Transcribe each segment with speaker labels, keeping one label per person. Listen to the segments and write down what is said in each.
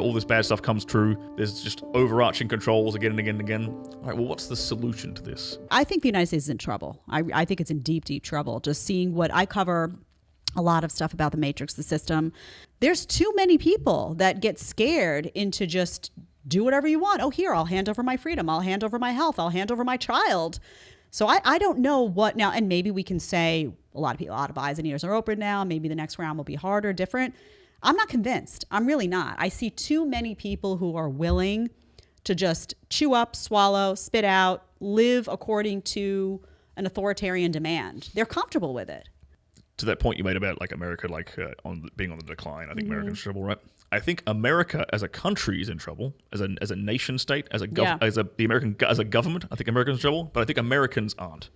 Speaker 1: all this bad stuff comes true. There's just overarching controls again and again and again. All right, well, what's the solution to this?
Speaker 2: I think the United States is in trouble. I think it's in deep, deep trouble. Just seeing what I cover a lot of stuff about the matrix, the system. There's too many people that get scared into just do whatever you want. Oh, here, I'll hand over my freedom. I'll hand over my health. I'll hand over my child. So I don't know what now, and maybe we can say a lot of eyes and ears are open now. Maybe the next round will be harder, different. I'm not convinced. I'm really not. I see too many people who are willing to just chew up, swallow, spit out, live according to an authoritarian demand. They're comfortable with it.
Speaker 1: To that point you made about like America, being on the decline, I think America's in trouble, right? I think America as a country is in trouble, as a nation state, as a government. I think Americans in trouble, but I think Americans aren't.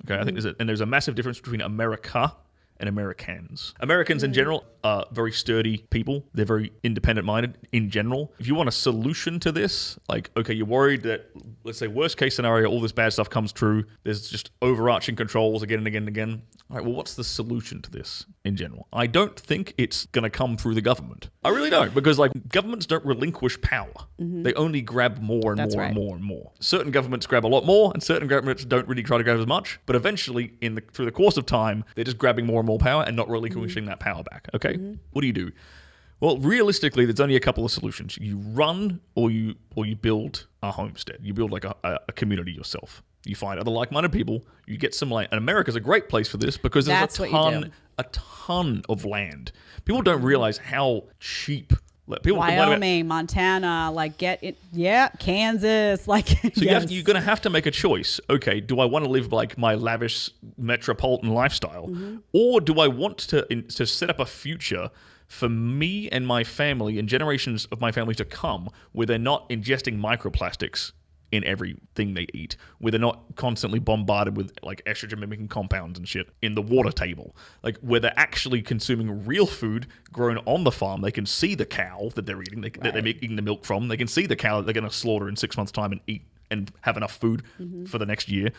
Speaker 1: Okay, I think there's a massive difference between America and Americans. Americans in general are very sturdy people. They're very independent-minded in general. If you want a solution to this, like, okay, you're worried that, let's say, worst case scenario, all this bad stuff comes true. There's just overarching controls again and again and again. All right, well, what's the solution to this in general? I don't think it's going to come through the government. I really don't, because like governments don't relinquish power. They only grab more and more and more and more. Certain governments grab a lot more, and certain governments don't really try to grab as much. But eventually, through the course of time, they're just grabbing more and more power and not relinquishing that power back. Okay, what do? Well, realistically, there's only a couple of solutions. You run, or you build a homestead. You build like a community yourself. You find other like-minded people. You get some land. And America's a great place for this because there's a ton of land. People don't realize how cheap.
Speaker 2: Wyoming, Montana, Kansas,
Speaker 1: So you're going to have to make a choice. Okay, do I want to live like my lavish metropolitan lifestyle, or do I want to set up a future for me and my family and generations of my family to come, where they're not ingesting microplastics in everything they eat, where they're not constantly bombarded with like estrogen mimicking compounds and shit in the water table, like where they're actually consuming real food grown on the farm. They can see the cow that they're eating, that they're eating the milk from. They can see the cow that they're going to slaughter in 6 months' time and eat and have enough food for the next year.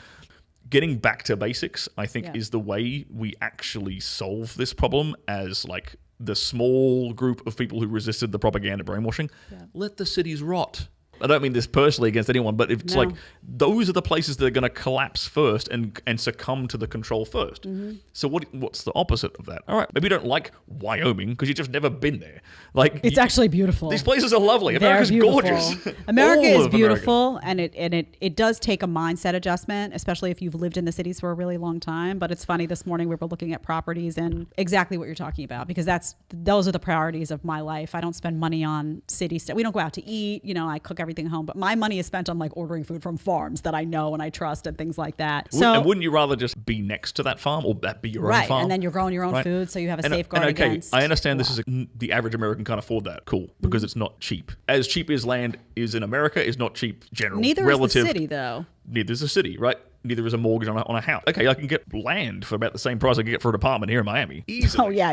Speaker 1: Getting back to basics, I think, is the way we actually solve this problem as like the small group of people who resisted the propaganda brainwashing. Let the cities rot. I don't mean this personally against anyone, but it's like those are the places that are going to collapse first and succumb to the control first. So what's the opposite of that? All right, maybe you don't like Wyoming because you've just never been there. Like
Speaker 2: it's actually beautiful.
Speaker 1: These places are lovely. America's gorgeous.
Speaker 2: America is beautiful, and it does take a mindset adjustment, especially if you've lived in the cities for a really long time. But it's funny, this morning we were looking at properties and exactly what you're talking about, because those are the priorities of my life. I don't spend money on city stuff. We don't go out to eat. I cook everything home, but my money is spent on like ordering food from farms that I know and I trust and things like that.
Speaker 1: And wouldn't you rather just be next to that farm, or that be your own farm?
Speaker 2: And then you're growing your own food, so you have a safeguard against.
Speaker 1: I understand this is the average American can't afford that. Cool, because it's not cheap. As cheap as land is in America, is not cheap generally.
Speaker 2: Neither is the city, though.
Speaker 1: Neither is a city, right? Neither is a mortgage on a house. Okay, I can get land for about the same price I can get for an apartment here in Miami. Easily.
Speaker 2: Oh, yeah.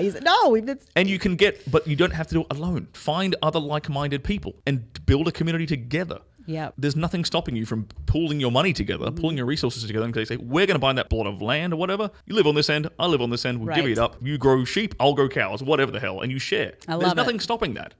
Speaker 1: And you can but you don't have to do it alone. Find other like-minded people and build a community together.
Speaker 2: Yep.
Speaker 1: There's nothing stopping you from pooling your money together, pooling your resources together, and they say, we're going to buy that plot of land or whatever. You live on this end, I live on this end, we'll divvy it up. You grow sheep, I'll grow cows, whatever the hell, and you share. There's nothing stopping that.